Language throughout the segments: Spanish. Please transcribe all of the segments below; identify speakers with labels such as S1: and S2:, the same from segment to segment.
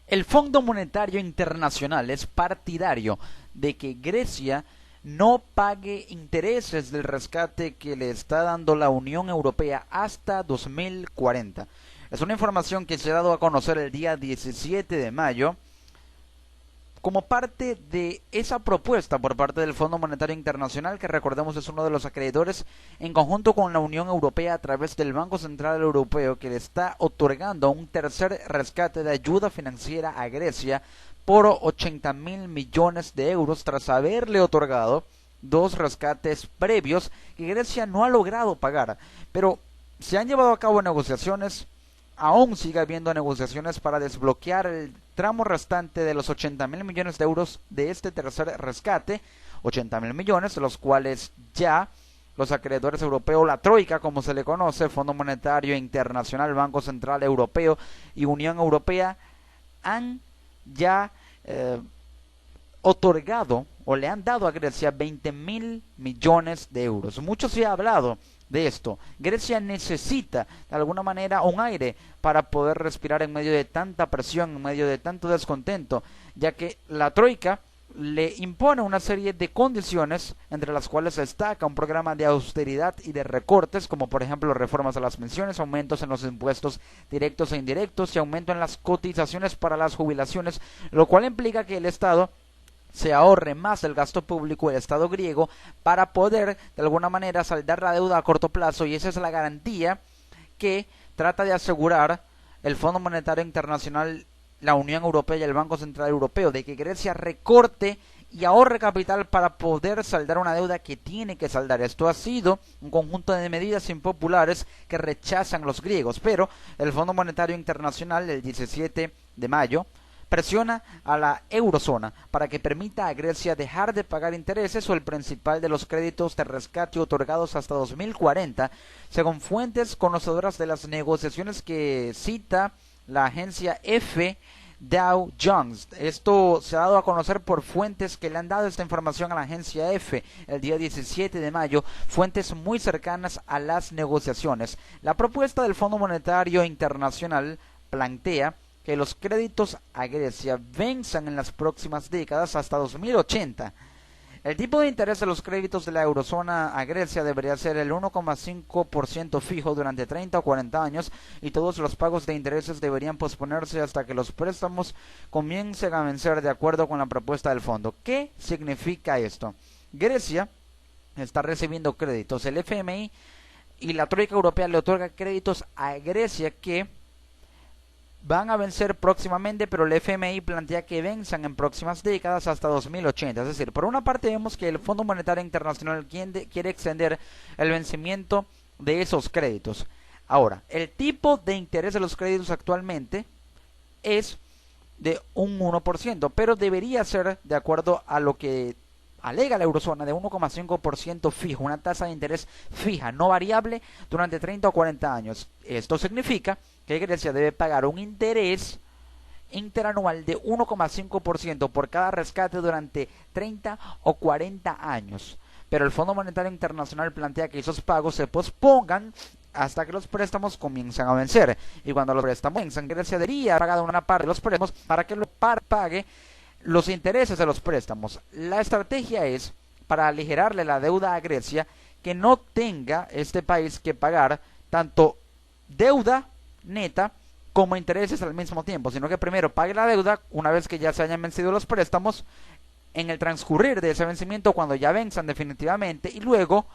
S1: El Fondo Monetario Internacional es partidario de que Grecia no pague intereses del rescate que le está dando la Unión Europea hasta 2040. Es una información que se ha dado a conocer el día 17 de mayo como parte de esa propuesta por parte del Fondo Monetario Internacional, que recordemos es uno de los acreedores en conjunto con la Unión Europea a través del Banco Central Europeo, que le está otorgando un tercer rescate de ayuda financiera a Grecia por 80.000 millones de euros tras haberle otorgado dos rescates previos que Grecia no ha logrado pagar. Pero se han llevado a cabo negociaciones. Aún sigue habiendo negociaciones para desbloquear el tramo restante de los 80.000 millones de euros de este tercer rescate, 80.000 millones, de los cuales ya los acreedores europeos, la Troika, como se le conoce, Fondo Monetario Internacional, Banco Central Europeo y Unión Europea, han ya otorgado o le han dado a Grecia 20.000 millones de euros. Mucho se ha hablado de esto. Grecia necesita de alguna manera un aire para poder respirar en medio de tanta presión, en medio de tanto descontento, ya que la Troika le impone una serie de condiciones, entre las cuales destaca un programa de austeridad y de recortes, como por ejemplo reformas a las pensiones, aumentos en los impuestos directos e indirectos y aumento en las cotizaciones para las jubilaciones, lo cual implica que el Estado se ahorre más el gasto público del Estado griego para poder de alguna manera saldar la deuda a corto plazo, y esa es la garantía que trata de asegurar el Fondo Monetario Internacional, la Unión Europea y el Banco Central Europeo, de que Grecia recorte y ahorre capital para poder saldar una deuda que tiene que saldar. Esto ha sido un conjunto de medidas impopulares que rechazan los griegos, pero el Fondo Monetario Internacional el 17 de mayo presiona a la eurozona para que permita a Grecia dejar de pagar intereses o el principal de los créditos de rescate otorgados hasta 2040, según fuentes conocedoras de las negociaciones que cita la agencia F. Dow Jones. Esto se ha dado a conocer por fuentes que le han dado esta información a la agencia F el día 17 de mayo, fuentes muy cercanas a las negociaciones. La propuesta del Fondo Monetario Internacional plantea que los créditos a Grecia venzan en las próximas décadas hasta 2080. El tipo de interés de los créditos de la eurozona a Grecia debería ser el 1,5% fijo durante 30 o 40 años, y todos los pagos de intereses deberían posponerse hasta que los préstamos comiencen a vencer, de acuerdo con la propuesta del fondo. ¿Qué significa esto? Grecia está recibiendo créditos. El FMI y la Troika Europea le otorga créditos a Grecia que van a vencer próximamente, pero el FMI plantea que venzan en próximas décadas hasta 2080. Es decir, por una parte vemos que el Fondo Monetario Internacional quiere extender el vencimiento de esos créditos. Ahora, el tipo de interés de los créditos actualmente es de un 1%, pero debería ser, de acuerdo a lo que alega la eurozona, de 1,5% fijo, una tasa de interés fija, no variable, durante 30 o 40 años. Esto significa que Grecia debe pagar un interés interanual de 1,5% por cada rescate durante 30 o 40 años. Pero el Fondo Monetario Internacional plantea que esos pagos se pospongan hasta que los préstamos comiencen a vencer. Y cuando los préstamos vencen, Grecia debería pagar una parte de los préstamos para que lo pague los intereses de los préstamos. La estrategia es para aligerarle la deuda a Grecia, que no tenga este país que pagar tanto deuda neta como intereses al mismo tiempo, sino que primero pague la deuda una vez que ya se hayan vencido los préstamos, en el transcurrir de ese vencimiento cuando ya venzan definitivamente, y luego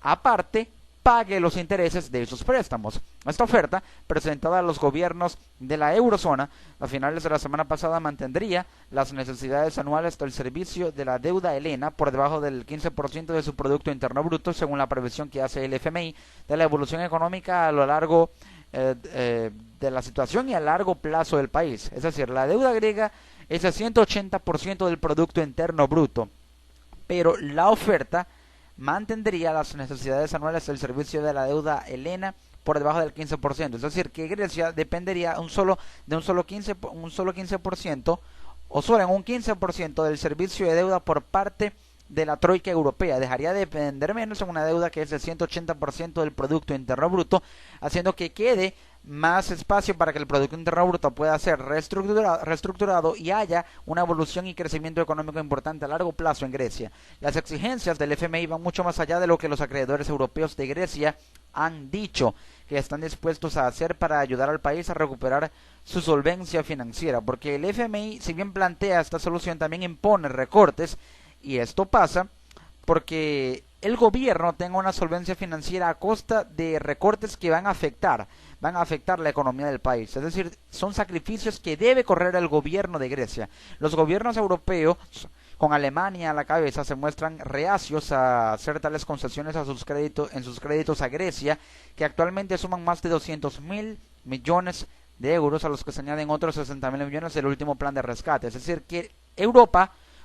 S1: aparte pague los intereses de esos préstamos. Esta oferta, presentada a los gobiernos de la eurozona a finales de la semana pasada, mantendría las necesidades anuales del servicio de la deuda helena por debajo del 15% de su Producto Interno Bruto, según la previsión que hace el FMI de la evolución económica a lo largo de la situación y a largo plazo del país. Es decir, la deuda griega es el 180% del Producto Interno Bruto, pero la oferta mantendría las necesidades anuales del servicio de la deuda helena por debajo del 15%. Es decir, que Grecia dependería de un solo 15% o solo en un 15% del servicio de deuda por parte de la troika europea, dejaría de depender menos en una deuda que es el 180% del Producto Interno Bruto, haciendo que quede más espacio para que el Producto Interno Bruto pueda ser reestructurado y haya una evolución y crecimiento económico importante a largo plazo en Grecia. Las exigencias del FMI van mucho más allá de lo que los acreedores europeos de Grecia han dicho que están dispuestos a hacer para ayudar al país a recuperar su solvencia financiera, porque el FMI, si bien plantea esta solución, también impone recortes, y esto pasa porque el gobierno tenga una solvencia financiera a costa de recortes que van a afectar la economía del país. Es decir, son sacrificios que debe correr el gobierno de Grecia. Los gobiernos europeos, con Alemania a la cabeza, se muestran reacios a hacer tales concesiones en sus créditos a Grecia, que actualmente suman más de 200.000 millones de euros, a los que se añaden otros 60.000 millones del último plan de rescate. Es decir, que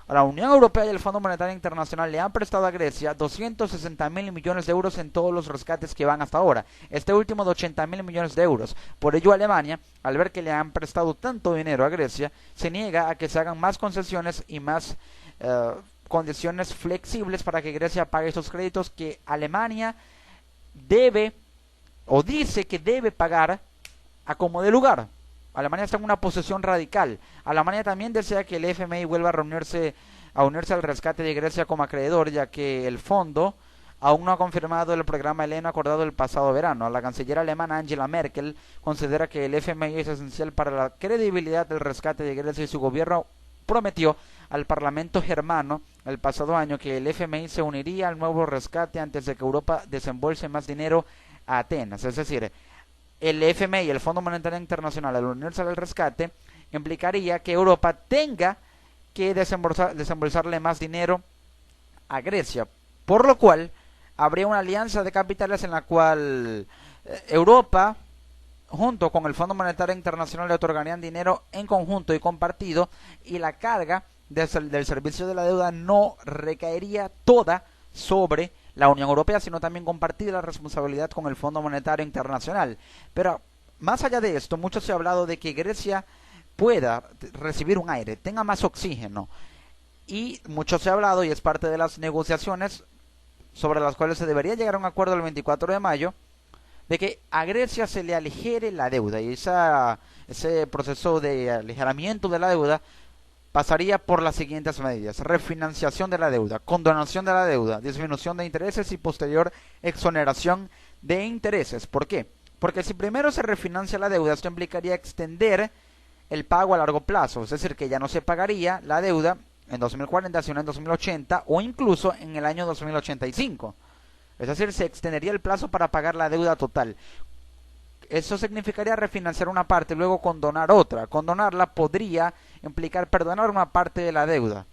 S1: la Unión Europea y el Fondo Monetario Internacional le han prestado a Grecia 260.000 millones de euros en todos los rescates que van hasta ahora. Este último de 80.000 millones de euros. Por ello, Alemania, al ver que le han prestado tanto dinero a Grecia, se niega a que se hagan más concesiones y más condiciones flexibles para que Grecia pague esos créditos que Alemania debe o dice que debe pagar a como de lugar. Alemania está en una posición radical. Alemania también desea que el FMI vuelva a unirse al rescate de Grecia como acreedor, ya que el fondo aún no ha confirmado el programa Heleno acordado el pasado verano. La canciller alemana Angela Merkel considera que el FMI es esencial para la credibilidad del rescate de Grecia y su gobierno prometió al Parlamento germano el pasado año que el FMI se uniría al nuevo rescate antes de que Europa desembolse más dinero a Atenas. Es decir, el FMI, el Fondo Monetario Internacional, al unirse al rescate, implicaría que Europa tenga que desembolsarle más dinero a Grecia, por lo cual habría una alianza de capitales en la cual Europa, junto con el Fondo Monetario Internacional, le otorgarían dinero en conjunto y compartido, y la carga del servicio de la deuda no recaería toda sobre la Unión Europea, sino también compartir la responsabilidad con el Fondo Monetario Internacional. Pero más allá de esto, mucho se ha hablado de que Grecia pueda recibir un aire, tenga más oxígeno, y mucho se ha hablado, y es parte de las negociaciones sobre las cuales se debería llegar a un acuerdo el 24 de mayo, de que a Grecia se le aligere la deuda, y ese proceso de aligeramiento de la deuda pasaría por las siguientes medidas: refinanciación de la deuda, condonación de la deuda, disminución de intereses y posterior exoneración de intereses. ¿Por qué? Porque si primero se refinancia la deuda, esto implicaría extender el pago a largo plazo, es decir, que ya no se pagaría la deuda en 2040, sino en 2080 o incluso en el año 2085. Es decir, se extendería el plazo para pagar la deuda total. Eso significaría refinanciar una parte y luego condonar otra. Condonarla podría implicar perdonar una parte de la deuda,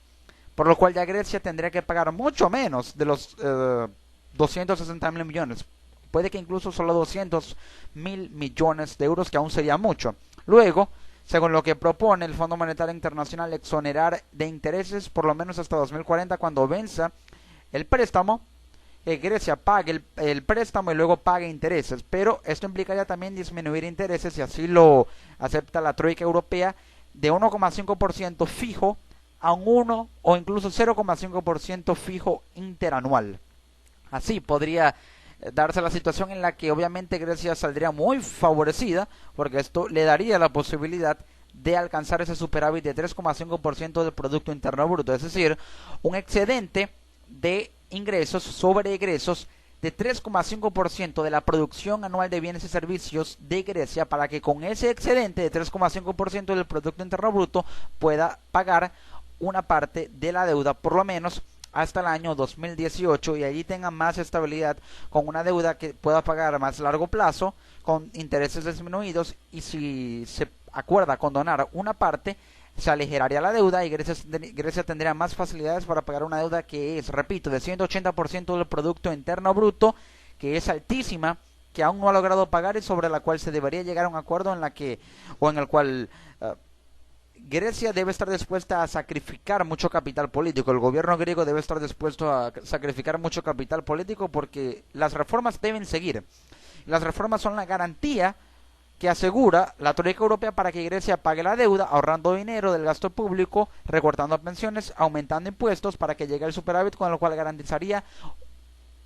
S1: por lo cual ya Grecia tendría que pagar mucho menos de los 260.000 millones. Puede que incluso solo 200.000 millones de euros, que aún sería mucho. Luego, según lo que propone el Fondo Monetario Internacional, exonerar de intereses por lo menos hasta 2040, cuando venza el préstamo, que Grecia pague el préstamo y luego pague intereses. Pero esto implicaría también disminuir intereses, y así lo acepta la troika europea, de 1,5% fijo a un 1 o incluso 0,5% fijo interanual. Así podría darse la situación en la que obviamente Grecia saldría muy favorecida, porque esto le daría la posibilidad de alcanzar ese superávit de 3,5% del Producto Interno Bruto, es decir, un excedente de ingresos sobre egresos de 3,5% de la producción anual de bienes y servicios de Grecia, para que con ese excedente de 3,5% del Producto Interno Bruto pueda pagar una parte de la deuda, por lo menos hasta el año 2018, y allí tenga más estabilidad con una deuda que pueda pagar a más largo plazo con intereses disminuidos, y si se acuerda condonar una parte, se aligeraría la deuda y Grecia tendría más facilidades para pagar una deuda que es, repito, de 180% del Producto Interno Bruto, que es altísima, que aún no ha logrado pagar y sobre la cual se debería llegar a un acuerdo en el cual Grecia debe estar dispuesta a sacrificar mucho capital político. El gobierno griego debe estar dispuesto a sacrificar mucho capital político, porque las reformas deben seguir. Las reformas son la garantía que asegura la Troika Europea para que Grecia pague la deuda, ahorrando dinero del gasto público, recortando pensiones, aumentando impuestos para que llegue el superávit, con lo cual garantizaría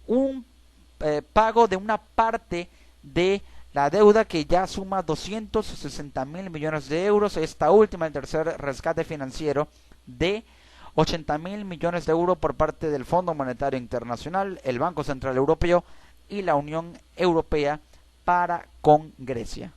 S1: un pago de una parte de la deuda que ya suma 260.000 millones de euros. Esta última, el tercer rescate financiero de 80.000 millones de euros por parte del Fondo Monetario Internacional, el Banco Central Europeo y la Unión Europea para con Grecia.